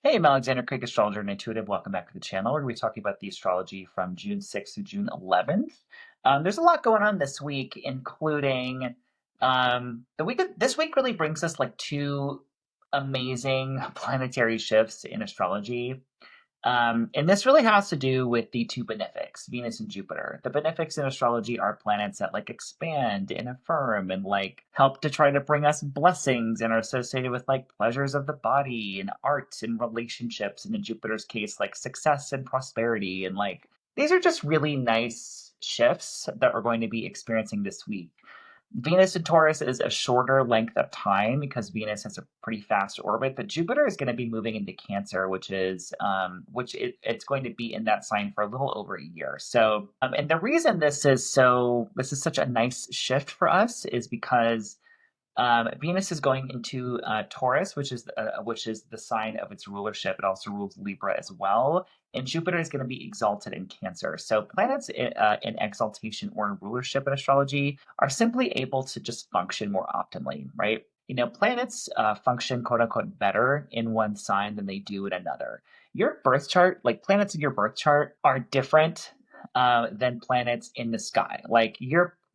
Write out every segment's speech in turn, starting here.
Hey, I'm Alexander Craig, astrologer and intuitive. Welcome back to the channel. We're going to be talking about the astrology from June 6th to June 11th. There's a lot going on this week, including this week really brings us like two amazing planetary shifts in astrology. And this really has to do with the two benefics, Venus and Jupiter. The benefics in astrology are planets that like expand and affirm and like help to try to bring us blessings and are associated with like pleasures of the body and art and relationships. And in Jupiter's case, like success and prosperity. And like these are just really nice shifts that we're going to be experiencing this week. Venus in Taurus is a shorter length of time because Venus has a pretty fast orbit, but Jupiter is going to be moving into Cancer, it's going to be in that sign for a little over a year. So, and the reason this is such a nice shift for us is because Venus is going into Taurus, which is the sign of its rulership. It also rules Libra as well, and Jupiter is going to be exalted in Cancer. So planets in exaltation or in rulership in astrology are simply able to just function more optimally, right? You know, planets function quote unquote better in one sign than they do in another. Your birth chart, like planets in your birth chart, are different than planets in the sky. Like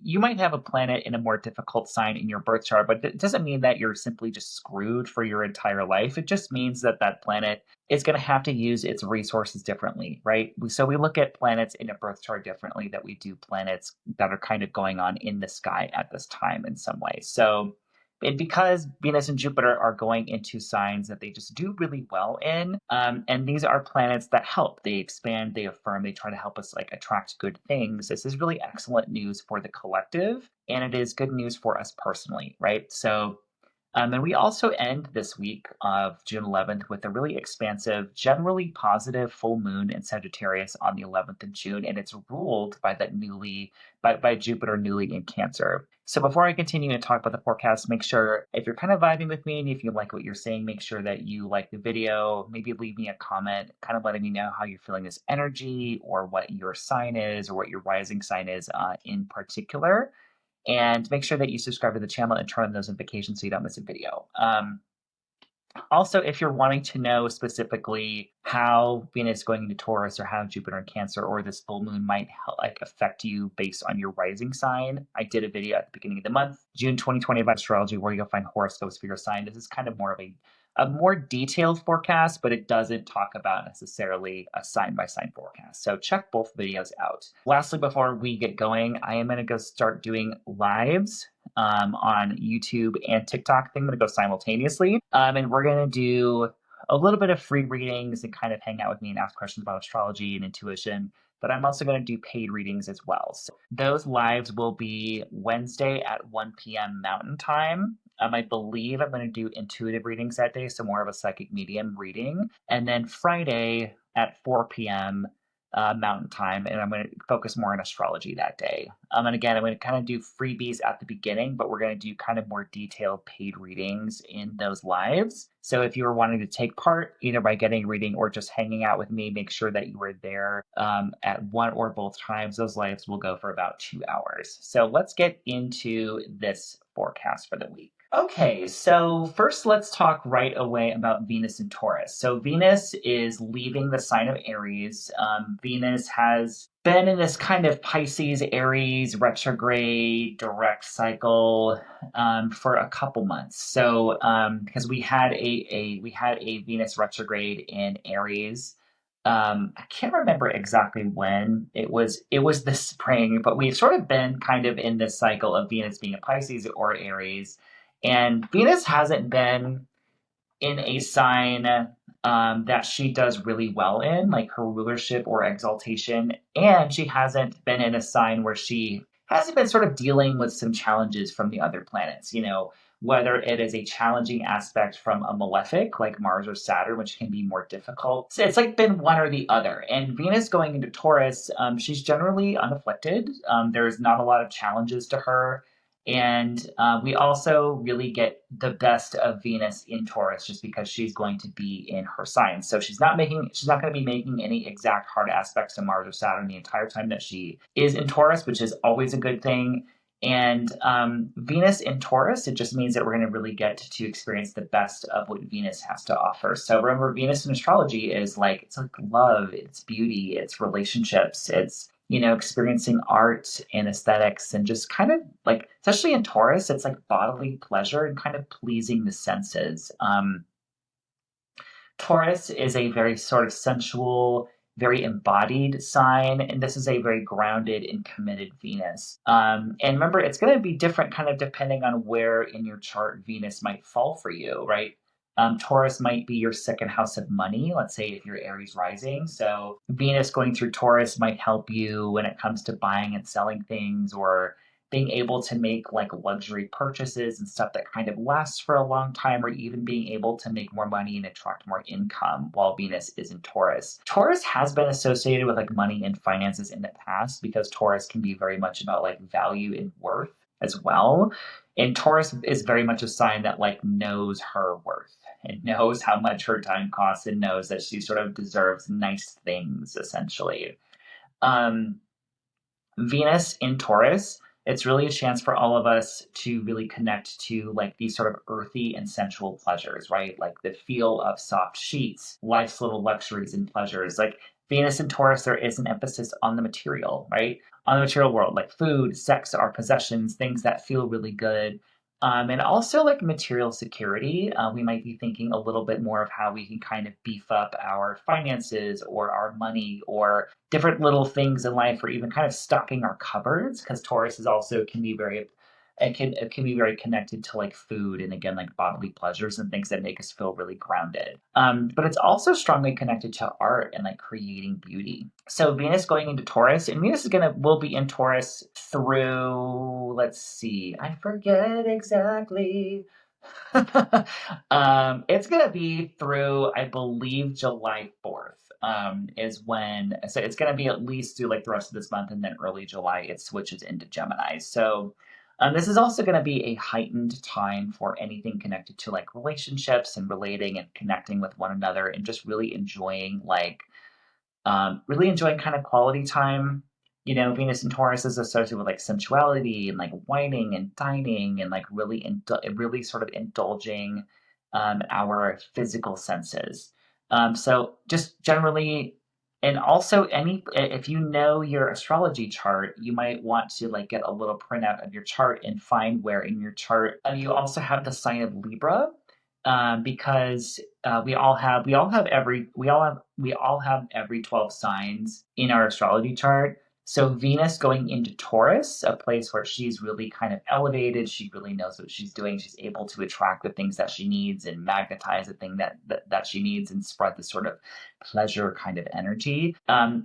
you might have a planet in a more difficult sign in your birth chart, but it doesn't mean that you're simply just screwed for your entire life. It just means that that planet is going to have to use its resources differently, right? So we look at planets in a birth chart differently that we do planets that are kind of going on in the sky at this time in some way. So and because Venus and Jupiter are going into signs that they just do really well in, and these are planets that help. They expand, they affirm, they try to help us like attract good things. This is really excellent news for the collective, and it is good news for us personally, right? So and we also end this week of June 11th with a really expansive, generally positive full moon in Sagittarius on the 11th of June, and it's ruled by by Jupiter newly in Cancer. So before I continue and talk about the forecast, make sure if you're kind of vibing with me and if you like what you're saying, make sure that you like the video, maybe leave me a comment, kind of letting me know how you're feeling this energy or what your sign is or what your rising sign is in particular. And make sure that you subscribe to the channel and turn on those notifications so you don't miss a video. Also, if you're wanting to know specifically how Venus is going into Taurus or how Jupiter in Cancer or this full moon might like affect you based on your rising sign, I did a video at the beginning of the month, June 2020, about astrology, where you'll find horoscopes for your sign. This is kind of more of a more detailed forecast, but it doesn't talk about necessarily a sign by sign forecast. So check both videos out. Lastly, before we get going, I am going to go start doing lives on YouTube and TikTok. I think I'm going to go simultaneously. And we're going to do a little bit of free readings and kind of hang out with me and ask questions about astrology and intuition. But I'm also going to do paid readings as well. So those lives will be Wednesday at 1 p.m. Mountain Time. I believe I'm going to do intuitive readings that day, so more of a psychic medium reading. And then Friday at 4 p.m. Mountain Time, and I'm going to focus more on astrology that day. And again, I'm going to kind of do freebies at the beginning, but we're going to do kind of more detailed paid readings in those lives. So if you were wanting to take part, either by getting a reading or just hanging out with me, make sure that you were there at one or both times. Those lives will go for about 2 hours. So let's get into this forecast for the week. Okay, so first let's talk right away about Venus and Taurus. So Venus is leaving the sign of Aries. Venus has been in this kind of Pisces, Aries, retrograde, direct cycle for a couple months. So because we had a Venus retrograde in Aries. I can't remember exactly when it was this spring, but we've sort of been kind of in this cycle of Venus being a Pisces or Aries. And Venus hasn't been in a sign that she does really well in, like her rulership or exaltation. And she hasn't been in a sign where she hasn't been sort of dealing with some challenges from the other planets, you know, whether it is a challenging aspect from a malefic like Mars or Saturn, which can be more difficult. So it's like been one or the other. And Venus going into Taurus, she's generally unafflicted. There's not a lot of challenges to her. And we also really get the best of Venus in Taurus just because she's going to be in her sign. So she's not going to be making any exact hard aspects to Mars or Saturn the entire time that she is in Taurus, which is always a good thing. And Venus in Taurus, it just means that we're going to really get to experience the best of what Venus has to offer. So remember, Venus in astrology is like, it's like love, it's beauty, it's relationships, it's, experiencing art and aesthetics and just kind of like, especially in Taurus, it's like bodily pleasure and kind of pleasing the senses. Taurus is a very sort of sensual, very embodied sign, and this is a very grounded and committed Venus. And remember, it's going to be different kind of depending on where in your chart Venus might fall for you, right? Taurus might be your second house of money, let's say if you're Aries rising. So Venus going through Taurus might help you when it comes to buying and selling things or being able to make like luxury purchases and stuff that kind of lasts for a long time, or even being able to make more money and attract more income while Venus is in Taurus. Taurus has been associated with like money and finances in the past because Taurus can be very much about like value and worth as well. And Taurus is very much a sign that like knows her worth and knows how much her time costs and knows that she sort of deserves nice things essentially. Um, Venus in Taurus, it's really a chance for all of us to really connect to like these sort of earthy and sensual pleasures, right? Like the feel of soft sheets, life's little luxuries and pleasures. Like Venus in Taurus, there is an emphasis on the material, right? On the material world, like food, sex, our possessions, things that feel really good. And also like material security. We might be thinking a little bit more of how we can kind of beef up our finances or our money or different little things in life, or even kind of stocking our cupboards, because Taurus is also can be very it can be very connected to like food and again like bodily pleasures and things that make us feel really grounded. But it's also strongly connected to art and like creating beauty. So Venus going into Taurus, and Venus will be in Taurus through, let's see, I forget exactly. It's gonna be through, I believe, July 4th. Is when, so it's gonna be at least through like the rest of this month, and then early July it switches into Gemini. So this is also going to be a heightened time for anything connected to like relationships and relating and connecting with one another and just really enjoying kind of quality time. Venus and Taurus is associated with like sensuality and like whining and dining and like really sort of indulging our physical senses. So just generally, and also if you know your astrology chart, you might want to like get a little printout of your chart and find where in your chart you also have the sign of Libra, because we all have every 12 signs in our astrology chart. So Venus going into Taurus, a place where she's really kind of elevated, she really knows what she's doing, she's able to attract the things that she needs and magnetize the thing that she needs and spread this sort of pleasure kind of energy.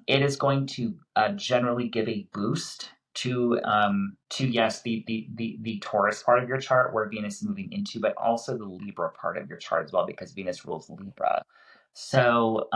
It is going to generally give a boost to yes, the Taurus part of your chart where Venus is moving into, but also the Libra part of your chart as well, because Venus rules Libra. So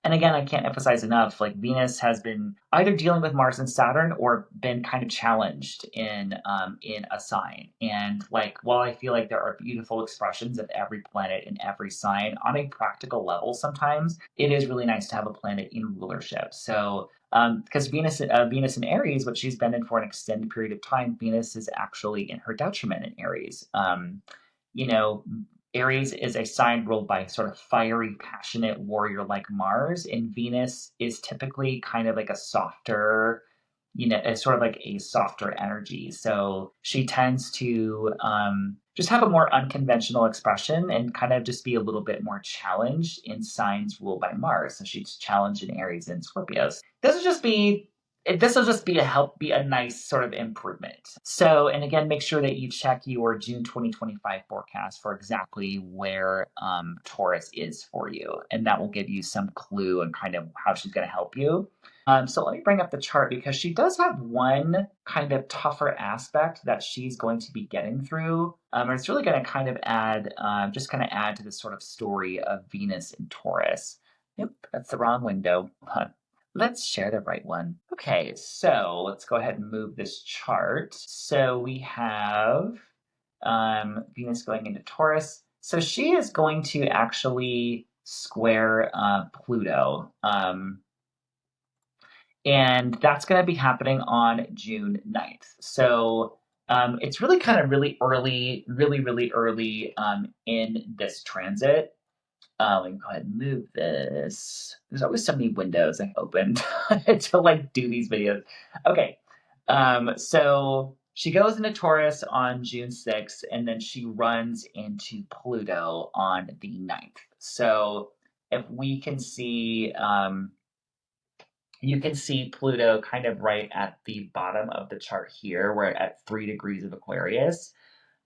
and again, I can't emphasize enough, like Venus has been either dealing with Mars and Saturn or been kind of challenged in a sign. And like, while I feel like there are beautiful expressions of every planet in every sign, on a practical level, sometimes it is really nice to have a planet in rulership. So because Venus in Aries, what she's been in for an extended period of time, Venus is actually in her detriment in Aries. You know, Aries is a sign ruled by sort of fiery, passionate warrior like Mars, and Venus is typically kind of like a softer, it's sort of like a softer energy. So she tends to just have a more unconventional expression and kind of just be a little bit more challenged in signs ruled by Mars. So she's challenged in Aries and Scorpios. This will just be a nice sort of improvement. So, and again, make sure that you check your June 2025 forecast for exactly where Taurus is for you, and that will give you some clue on kind of how she's going to help you. So let me bring up the chart because she does have one kind of tougher aspect that she's going to be getting through. And it's really going to kind of just kind of add to the sort of story of Venus and Taurus. Yep, that's the wrong window. Let's share the right one. Okay, so let's go ahead and move this chart. So we have Venus going into Taurus. So she is going to actually square Pluto. And that's going to be happening on June 9th. So it's really kind of really early, really early in this transit. Let me go ahead and move this. There's always so many windows I opened to like do these videos. Okay. So she goes into Taurus on June 6th, and then she runs into Pluto on the 9th. So if we can see, you can see Pluto kind of right at the bottom of the chart here. We're at 3 degrees of Aquarius.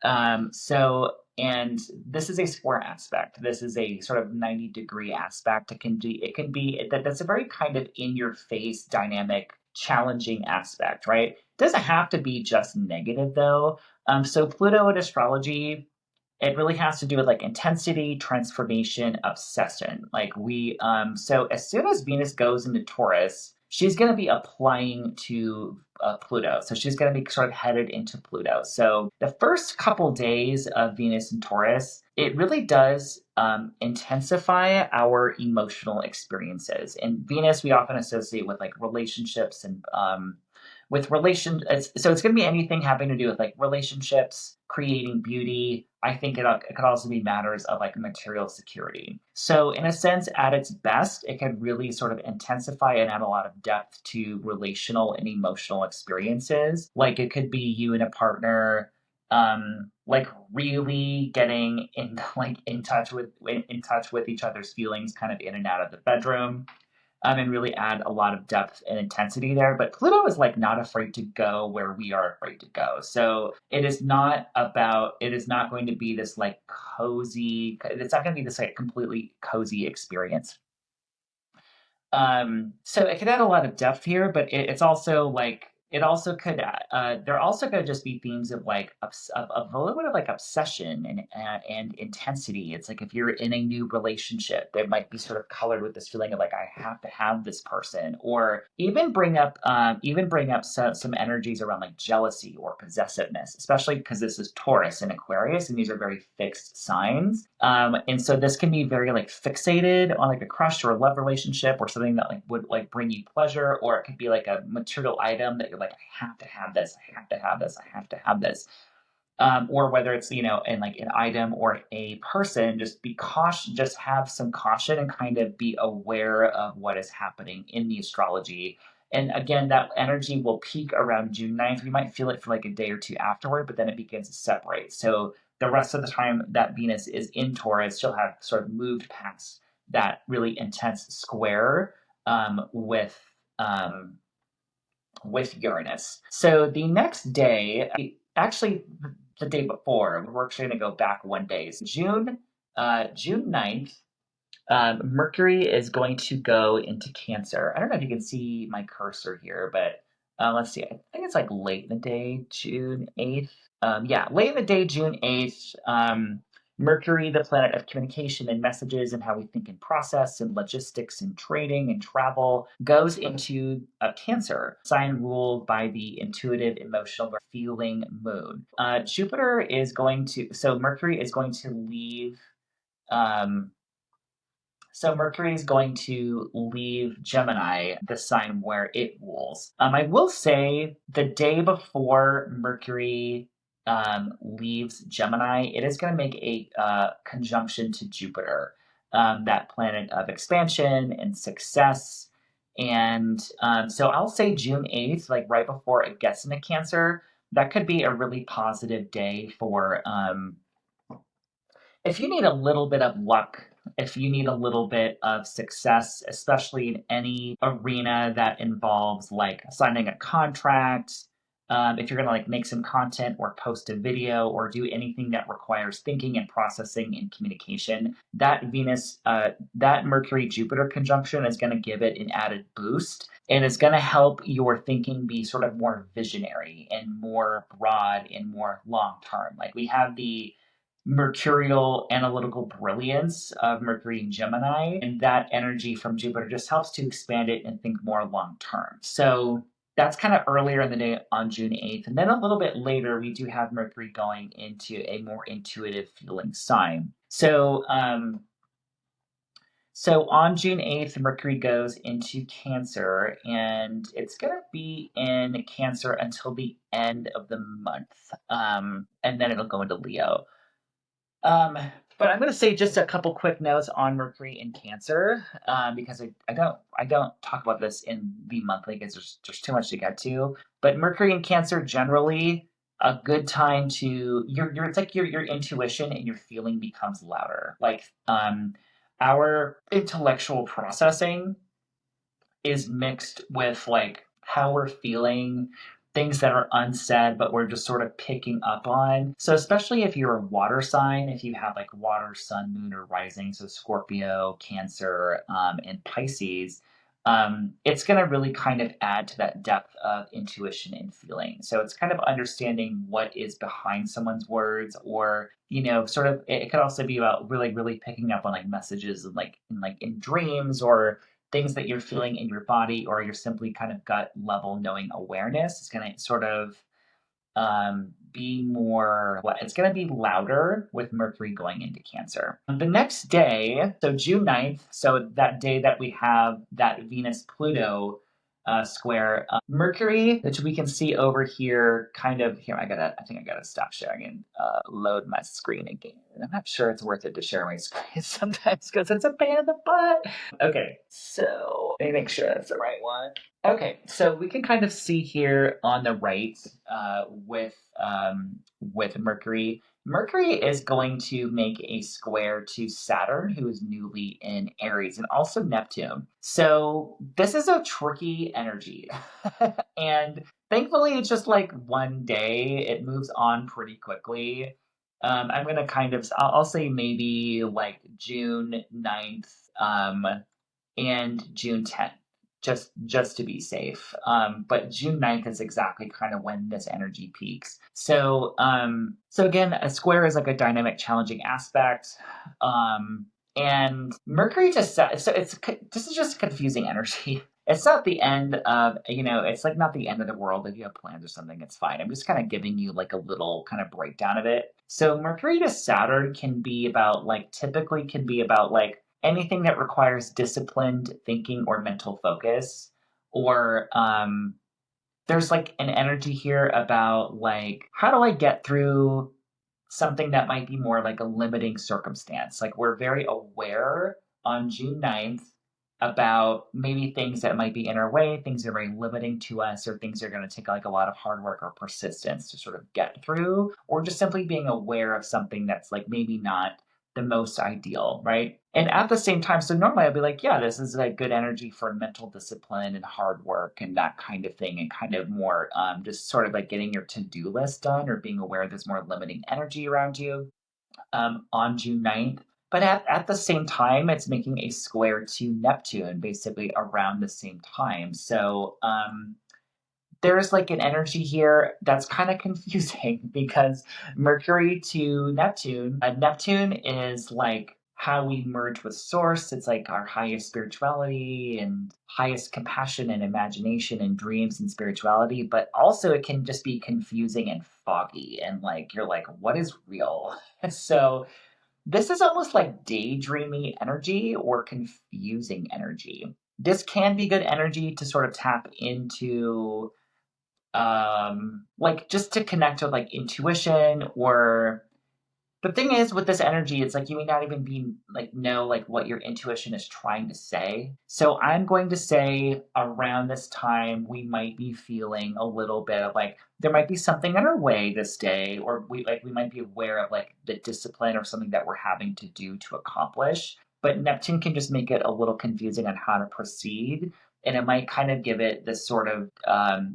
And this is a square aspect. This is a sort of 90-degree aspect. That's a very kind of in your face, dynamic, challenging aspect, right? It doesn't have to be just negative though. So Pluto in astrology, it really has to do with like intensity, transformation, obsession. So as soon as Venus goes into Taurus, she's going to be applying to Pluto. So she's going to be sort of headed into Pluto. So the first couple days of Venus in Taurus, it really does intensify our emotional experiences. And Venus, we often associate with like relationships and so it's going to be anything having to do with like relationships, creating beauty. I think it could also be matters of like material security. So in a sense, at its best, it can really sort of intensify and add a lot of depth to relational and emotional experiences. Like it could be you and a partner like really getting in touch with each other's feelings kind of in and out of the bedroom, and really add a lot of depth and intensity there. But Pluto is like not afraid to go where we are afraid to go. So it is not going to be this like it's not going to be this like completely cozy experience. So it could add a lot of depth here, but it's also like it also could there also could just be themes of like of a little bit of like obsession and intensity. It's like if you're in a new relationship, there might be sort of colored with this feeling of like I have to have this person, or even bring up some energies around like jealousy or possessiveness, especially because this is Taurus and Aquarius, and these are very fixed signs. And so this can be very like fixated on like a crush or a love relationship or something that like would like bring you pleasure, or it could be like a material item that you're like, I have to have this, I have to have this, I have to have this. Or whether it's, in like an item or a person, just be cautious, just have some caution and kind of be aware of what is happening in the astrology. And again, that energy will peak around June 9th. We might feel it for like a day or two afterward, but then it begins to separate. So the rest of the time that Venus is in Taurus, she'll have sort of moved past that really intense square um, with Uranus. So the next day, actually the day before, we're actually going to go back one day. So June 9th, Mercury is going to go into Cancer. I don't know if you can see my cursor here, but let's see. I think it's like late in the day, June 8th. Yeah, late in the day, June 8th. Mercury, the planet of communication and messages and how we think and process and logistics and trading and travel, goes into a Cancer, sign ruled by the intuitive, emotional, feeling moon. Mercury is going to leave. Um, so Mercury is going to leave Gemini, the sign where it rules. I will say the day before Mercury leaves Gemini, it is going to make a conjunction to Jupiter, that planet of expansion and success. And so I'll say June 8th, like right before it gets into Cancer, that could be a really positive day for if you need a little bit of luck, if you need a little bit of success, especially in any arena that involves like signing a contract, if you're going to like make some content or post a video or do anything that requires thinking and processing and communication, that Mercury Jupiter conjunction is going to give it an added boost, and it's going to help your thinking be sort of more visionary and more broad and more long term. Like we have the mercurial analytical brilliance of Mercury and Gemini, and that energy from Jupiter just helps to expand it and think more long term. So that's kind of earlier in the day on June 8th. And then a little bit later, we do have Mercury going into a more intuitive feeling sign. So on June 8th, Mercury goes into Cancer, and it's going to be in Cancer until the end of the month. And then it'll go into Leo. Um, but I'm going to say just a couple quick notes on Mercury in Cancer, because I don't talk about this in the monthly because there's too much to get to. But Mercury in Cancer generally a good time to your it's like your intuition and your feeling becomes louder. Like our intellectual processing is mixed with like how we're feeling, things that are unsaid, but we're just sort of picking up on. So, especially if you're a water sign, if you have like water, sun, moon, or rising, so Scorpio, Cancer, and Pisces, it's going to really kind of add to that depth of intuition and feeling. So, it's kind of understanding what is behind someone's words, or sort of it could also be about really, really picking up on like messages and like in dreams, or things that you're feeling in your body, or your simply kind of gut level knowing awareness is going to sort of be more, it's going to be louder with Mercury going into Cancer. The next day, so June 9th, so that day that we have that Venus Pluto square, Mercury, which we can see over here, kind of here. I think I gotta stop sharing and load my screen again. I'm not sure it's worth it to share my screen sometimes because it's a pain in the butt. Okay, so let me make sure that's the right one. Okay, so we can kind of see here on the right with Mercury. Mercury is going to make a square to Saturn, who is newly in Aries, and also Neptune. So this is a tricky energy. And thankfully, it's just like one day. It moves on pretty quickly. I'm going to I'll say maybe like June 9th and June 10th, just to be safe. But June 9th is exactly kind of when this energy peaks. So again, a square is like a dynamic, challenging aspect. And Mercury this is just confusing energy. It's not the end of, it's like not the end of the world. If you have plans or something, it's fine. I'm just kind of giving you like a little kind of breakdown of it. So Mercury to Saturn typically can be about like anything that requires disciplined thinking or mental focus, or there's like an energy here about like, how do I get through something that might be more like a limiting circumstance? Like, we're very aware on June 9th about maybe things that might be in our way, things that are very limiting to us, or things that are going to take like a lot of hard work or persistence to sort of get through, or just simply being aware of something that's like maybe not the most ideal, right? And at the same time, so normally I'd be like, yeah, this is like good energy for mental discipline and hard work and that kind of thing, and kind of more just sort of like getting your to-do list done, or being aware there's more limiting energy around you on June 9th. But at the same time, it's making a square to Neptune basically around the same time. So there's like an energy here that's kind of confusing because Mercury to Neptune, Neptune is like how we merge with Source. It's like our highest spirituality and highest compassion and imagination and dreams and spirituality. But also, it can just be confusing and foggy. And like, you're like, what is real? So, this is almost like daydreamy energy or confusing energy. This can be good energy to sort of tap into, like just to connect with like intuition. Or the thing is with this energy, it's like you may not even be like know like what your intuition is trying to say. So I'm going to say around this time we might be feeling a little bit of like there might be something in our way this day, or we might be aware of like the discipline or something that we're having to do to accomplish. But Neptune can just make it a little confusing on how to proceed, and it might kind of give it this sort of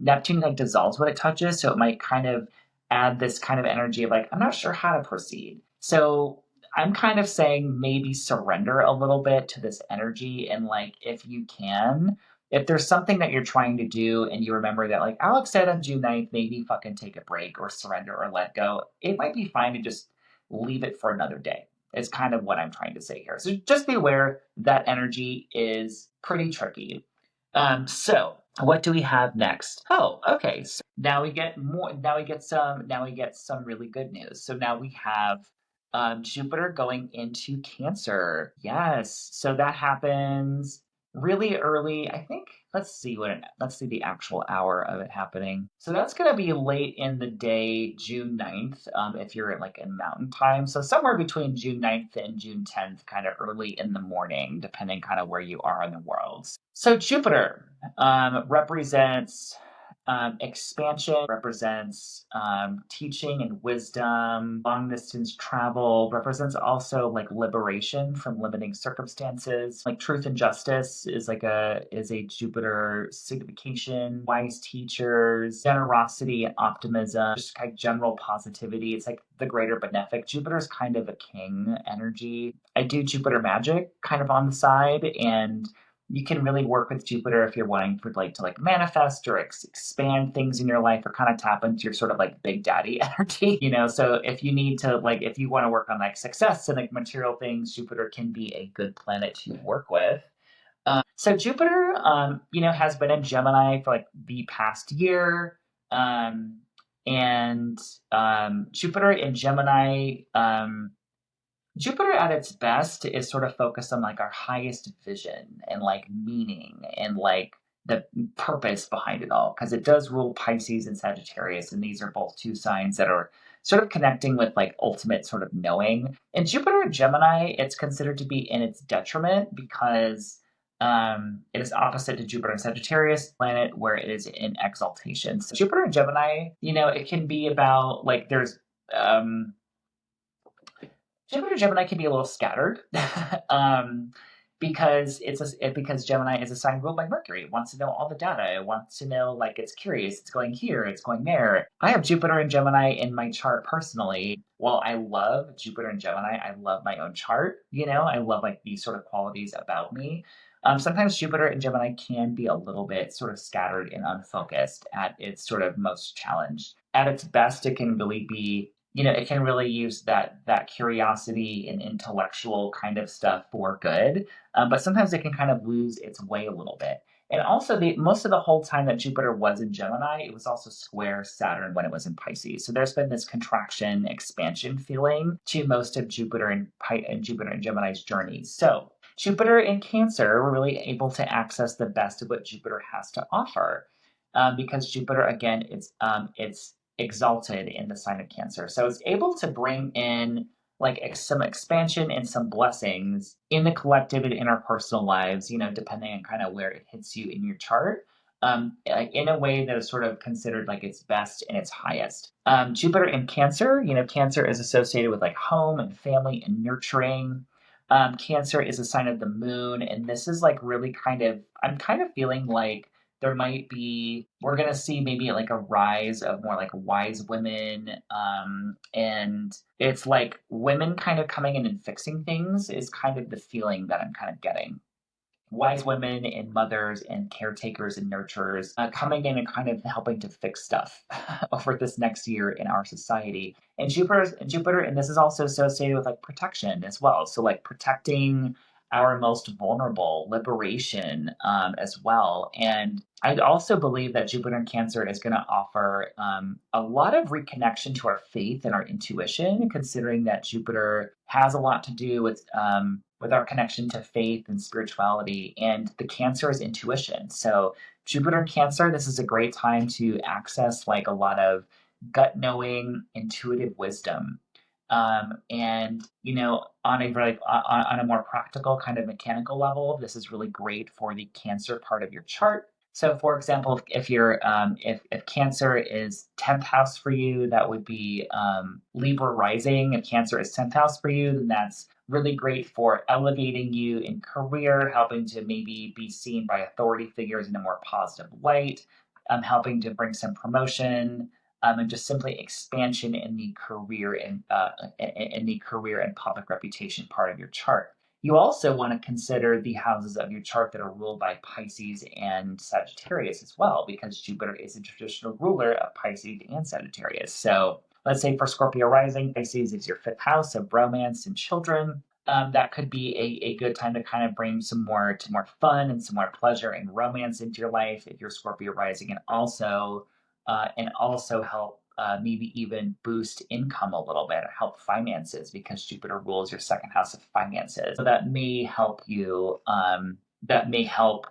Neptune like dissolves what it touches, so it might kind of add this kind of energy of like, I'm not sure how to proceed. So I'm kind of saying maybe surrender a little bit to this energy, and like if you can, if there's something that you're trying to do and you remember that like Alex said on June 9th, maybe fucking take a break or surrender or let go, it might be fine to just leave it for another day. Is kind of what I'm trying to say here. So just be aware that energy is pretty tricky. So what do we have next? Oh, okay. So now we get more. Now we get some. Now we get some really good news. So now we have Jupiter going into Cancer. Yes. So that happens really early. I think let's see the actual hour of it happening. So that's gonna be late in the day, June 9th, if you're like in mountain time. So somewhere between June 9th and June 10th, kind of early in the morning, depending kind of where you are in the world. So Jupiter represents expansion, represents teaching and wisdom. Long distance travel represents also like liberation from limiting circumstances. Like truth and justice is a Jupiter signification. Wise teachers, generosity and optimism, just kind of general positivity. It's like the greater benefic. Jupiter's kind of a king energy. I do Jupiter magic kind of on the side, and you can really work with Jupiter if you're wanting for like to like manifest or expand things in your life or kind of tap into your sort of like big daddy energy, you know. So if you need to like if you want to work on like success and like material things, Jupiter can be a good planet to work with. So Jupiter, has been in Gemini for like the past year, um, and Jupiter in Gemini. Jupiter at its best is sort of focused on like our highest vision and like meaning and like the purpose behind it all because it does rule Pisces and Sagittarius, and these are both two signs that are sort of connecting with like ultimate sort of knowing. And Jupiter in Gemini, it's considered to be in its detriment because it is opposite to Jupiter in Sagittarius planet where it is in exaltation. So Jupiter in Gemini, it can be about like there's um, Jupiter Gemini can be a little scattered, because because Gemini is a sign ruled by Mercury. It wants to know all the data. It wants to know like it's curious. It's going here. It's going there. I have Jupiter and Gemini in my chart personally. While I love Jupiter and Gemini, I love my own chart. I love like these sort of qualities about me. Sometimes Jupiter and Gemini can be a little bit sort of scattered and unfocused at its sort of most challenged. At its best, it can really be it can really use that curiosity and intellectual kind of stuff for good. But sometimes it can kind of lose its way a little bit. And also, the most of the whole time that Jupiter was in Gemini, it was also square Saturn when it was in Pisces. So there's been this contraction, expansion feeling to most of Jupiter and Gemini's journeys. So Jupiter in Cancer, we're really able to access the best of what Jupiter has to offer, because Jupiter again, it's exalted in the sign of Cancer. So it's able to bring in like some expansion and some blessings in the collective and interpersonal lives, depending on kind of where it hits you in your chart. Like in a way that is sort of considered like its best and its highest. Jupiter in Cancer, Cancer is associated with like home and family and nurturing. Cancer is a sign of the moon, and this is like really I'm kind of feeling like we're going to see maybe like a rise of more like wise women. And it's like women kind of coming in and fixing things is kind of the feeling that I'm kind of getting. Wise women and mothers and caretakers and nurturers coming in and kind of helping to fix stuff over this next year in our society. And Jupiter, and this is also associated with like protection as well. So like protecting our most vulnerable, liberation, as well. And I also believe that Jupiter in Cancer is going to offer a lot of reconnection to our faith and our intuition, considering that Jupiter has a lot to do with our connection to faith and spirituality, and the Cancer is intuition. So Jupiter in Cancer, this is a great time to access like a lot of gut knowing, intuitive wisdom. And on a more practical kind of mechanical level, this is really great for the Cancer part of your chart. So, for example, if Cancer is 10th house for you, that would be Libra rising. If Cancer is 10th house for you, then that's really great for elevating you in career, helping to maybe be seen by authority figures in a more positive light, helping to bring some promotion, and just simply expansion in the career and public reputation part of your chart. You also want to consider the houses of your chart that are ruled by Pisces and Sagittarius as well, because Jupiter is a traditional ruler of Pisces and Sagittarius. So let's say for Scorpio rising, Pisces is your fifth house of romance and children. That could be a good time to kind of bring some more fun and some more pleasure and romance into your life if you're Scorpio rising, and also help maybe even boost income a little bit or help finances because Jupiter rules your second house of finances. So that may help you. That may help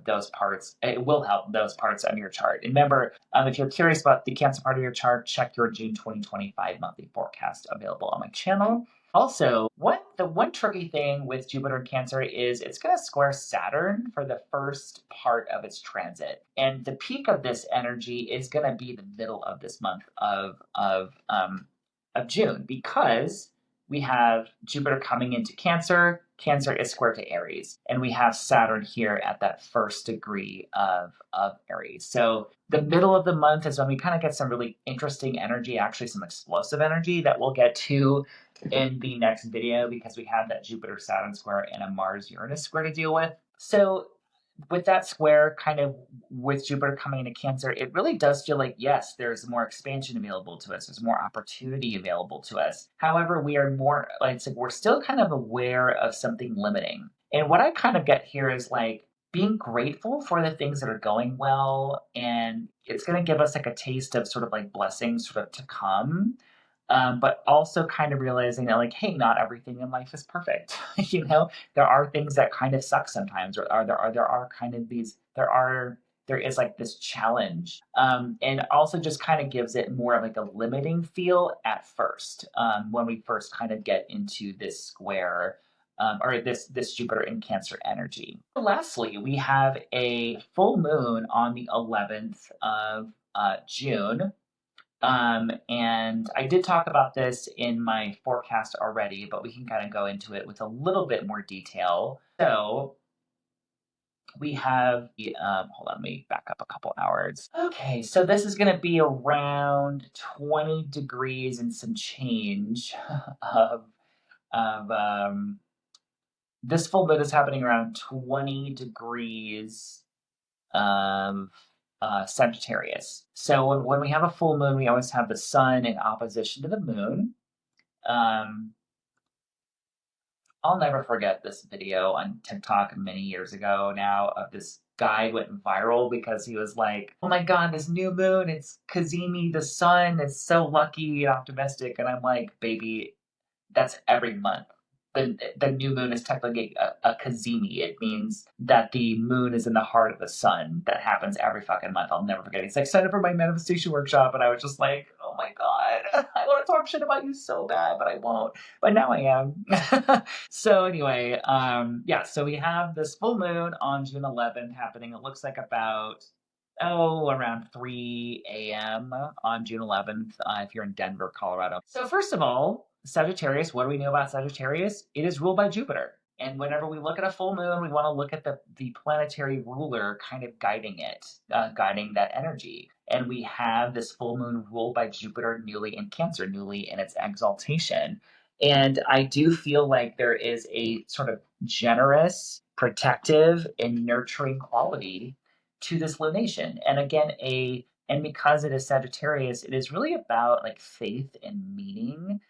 those parts. It will help those parts of your chart. And remember, if you're curious about the Cancer part of your chart, check your June 2025 monthly forecast available on my channel. Also, the one tricky thing with Jupiter in Cancer is it's going to square Saturn for the first part of its transit, and the peak of this energy is going to be the middle of this month of June because we have Jupiter coming into Cancer. Cancer is square to Aries, and we have Saturn here at that first degree of Aries. So the middle of the month is when we kind of get some really interesting energy, actually some explosive energy that we'll get to in the next video because we have that Jupiter-Saturn square and a Mars-Uranus square to deal with. So with that square, kind of with Jupiter coming into Cancer, it really does feel like, yes, there's more expansion available to us. There's more opportunity available to us. However, we are more, like, it's like we're still kind of aware of something limiting. And what I kind of get here is like being grateful for the things that are going well. And it's going to give us like a taste of sort of like blessings sort of to come. But also kind of realizing that, like, hey, not everything in life is perfect. You know, there are things that kind of suck sometimes, or there are kind of these there is like this challenge, and also just kind of gives it more of like a limiting feel at first when we first kind of get into this square. Or this Jupiter in Cancer energy. Lastly, we have a full moon on the 11th of June. And I did talk about this in my forecast already, but we can kind of go into it with a little bit more detail. So we have the, hold on, let me back up a couple hours. Okay, so this is going to be around 20 degrees and some change of this full moon is happening around 20 degrees of Sagittarius. So when we have a full moon, we always have the sun in opposition to the moon. I'll never forget this video on TikTok many years ago now of this guy went viral because he was like, oh my God, this new moon, it's Kazemi, the sun is so lucky and optimistic. And I'm like, baby, that's every month. The new moon is technically a Kazemi. It means that the moon is in the heart of the sun. That happens every fucking month. I'll never forget. He's like, sign up for my manifestation workshop. And I was just like, oh my God, I want to talk shit about you so bad, but I won't. But now I am. So anyway, yeah, so we have this full moon on June 11th happening. It looks like about around 3 a.m. on June 11th, if you're in Denver, Colorado. So first of all, Sagittarius, what do we know about Sagittarius? It is ruled by Jupiter. And whenever we look at a full moon, we want to look at the planetary ruler kind of guiding it, guiding that energy. And we have this full moon ruled by Jupiter newly in Cancer, newly in its exaltation. And I do feel like there is a sort of generous, protective, and nurturing quality to this lunation. And again, and because it is Sagittarius, it is really about like faith and meaning.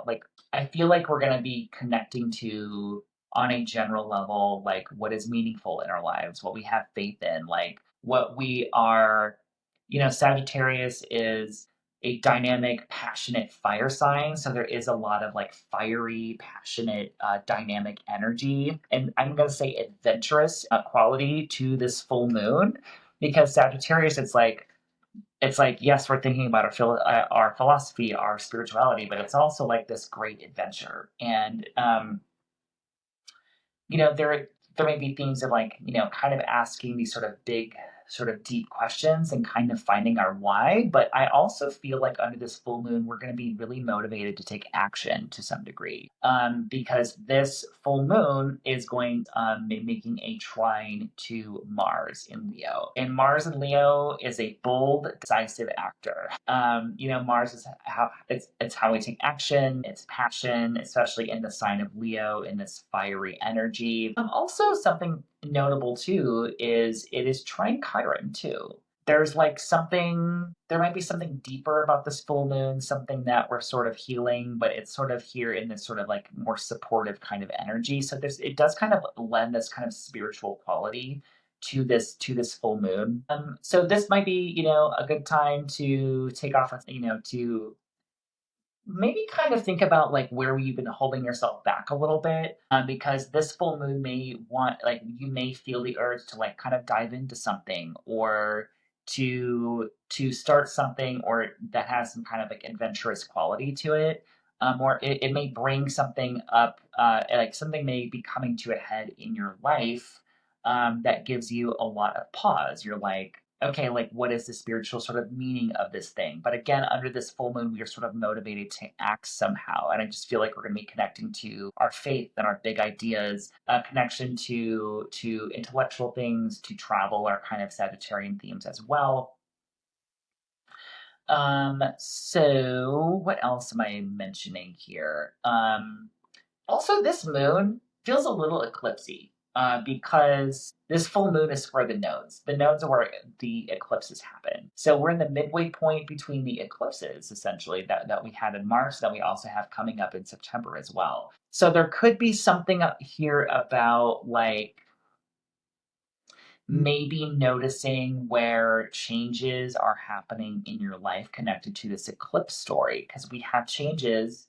Like I feel like we're gonna be connecting to on a general level, like what is meaningful in our lives, what we have faith in, like what we are. Sagittarius is a dynamic, passionate fire sign. So there is a lot of like fiery, passionate, dynamic energy. And I'm going to say adventurous quality to this full moon because Sagittarius, it's like, yes, we're thinking about our philosophy, our spirituality, but it's also like this great adventure. And, there may be themes of like, kind of asking these sort of big, sort of deep questions and kind of finding our why. But I also feel like under this full moon, we're going to be really motivated to take action to some degree. Because this full moon is going making a trine to Mars in Leo. And Mars in Leo is a bold, decisive actor. Mars is it's how we take action, it's passion, especially in the sign of Leo, in this fiery energy. Also, something notable too is it is trine Chiron too. There might be something deeper about this full moon, something that we're sort of healing, but it's sort of here in this sort of like more supportive kind of energy. So it does kind of lend this kind of spiritual quality to this full moon. So this might be, you know, a good time to take off, you know, to maybe kind of think about like where you've been holding yourself back a little bit, because this full moon may want, like, you may feel the urge to like kind of dive into something, or to start something, or that has some kind of like adventurous quality to it, or it may bring something up, like something may be coming to a head in your life, that gives you a lot of pause. You're like, okay, like what is the spiritual sort of meaning of this thing? But again, under this full moon, we are sort of motivated to act somehow. And I just feel like we're going to be connecting to our faith and our big ideas, connection to intellectual things, to travel, are kind of Sagittarian themes as well. So what else am I mentioning here? Also, this moon feels a little eclipsy, because this full moon is for the nodes. The nodes are where the eclipses happen. So we're in the midway point between the eclipses, essentially, that we had in March, that we also have coming up in September as well. So there could be something up here about like maybe noticing where changes are happening in your life connected to this eclipse story, because we have changes,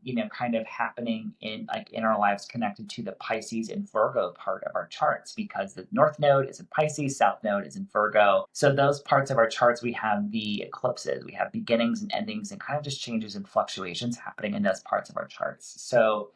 you know, kind of happening in like in our lives connected to the Pisces and Virgo part of our charts, because the north node is in Pisces, south node is in Virgo. So those parts of our charts, we have the eclipses, we have beginnings and endings, and kind of just changes and fluctuations happening in those parts of our charts. So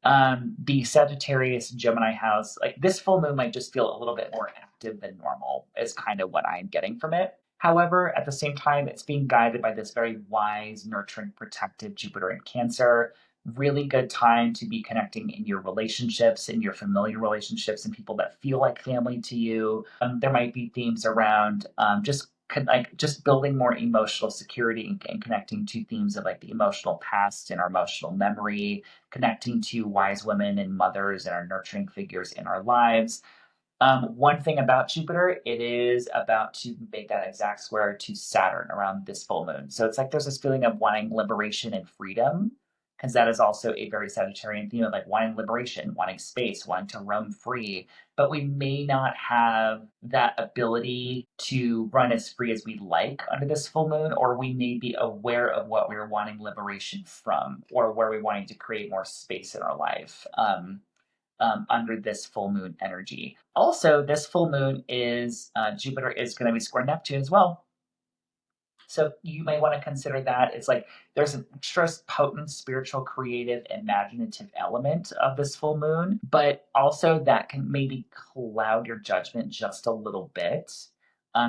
the Sagittarius Gemini house, like this full moon might just feel a little bit more active than normal, is kind of what I'm getting from it. However, at the same time, it's being guided by this very wise, nurturing, protective Jupiter in Cancer. Really good time to be connecting in your relationships, in your familiar relationships, and people that feel like family to you. There might be themes around like just building more emotional security, and connecting to themes of like the emotional past and our emotional memory, connecting to wise women and mothers and our nurturing figures in our lives. One thing about Jupiter, it is about to make that exact square to Saturn around this full moon. So it's like there's this feeling of wanting liberation and freedom, because that is also a very Sagittarian theme of like wanting liberation, wanting space, wanting to roam free. But we may not have that ability to run as free as we'd like under this full moon, or we may be aware of what we're wanting liberation from, or where we're wanting to create more space in our life. Under this full moon energy. Also, this full moon is Jupiter is going to be square Neptune as well. So you may want to consider that. It's like there's an extra potent spiritual, creative, imaginative element of this full moon, but also that can maybe cloud your judgment just a little bit.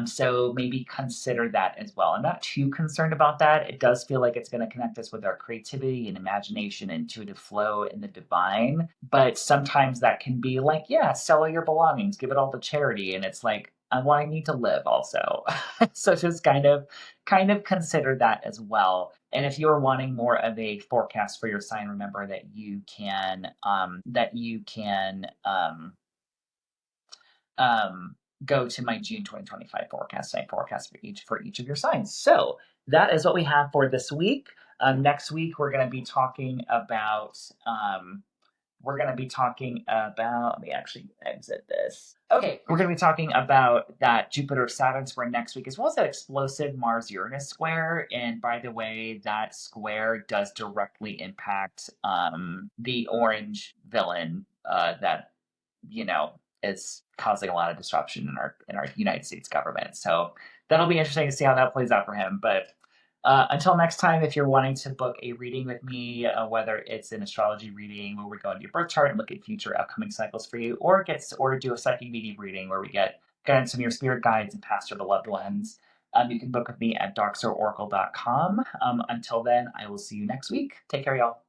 So maybe consider that as well. I'm not too concerned about that. It does feel like it's going to connect us with our creativity and imagination, intuitive flow, and the divine. But sometimes that can be like, yeah, sell all your belongings, give it all to charity. And it's like, well, I need to live also. So just kind of consider that as well. And if you're wanting more of a forecast for your sign, remember that you can go to my June 2025 forecast, I forecast for each of your signs. So that is what we have for this week. Next week we're going to be talking about let me actually exit this. Okay, we're going to be talking about that Jupiter Saturn square next week, as well as that explosive Mars Uranus square. And by the way, that square does directly impact the orange villain that, you know, is causing a lot of disruption in our United States government. So that'll be interesting to see how that plays out for him. But until next time, if you're wanting to book a reading with me, whether it's an astrology reading where we go into your birth chart and look at future upcoming cycles for you, or do a psychic medium reading where we get guidance from your spirit guides and past or beloved ones, you can book with me at darksororacle.com. Until then, I will see you next week. Take care, y'all.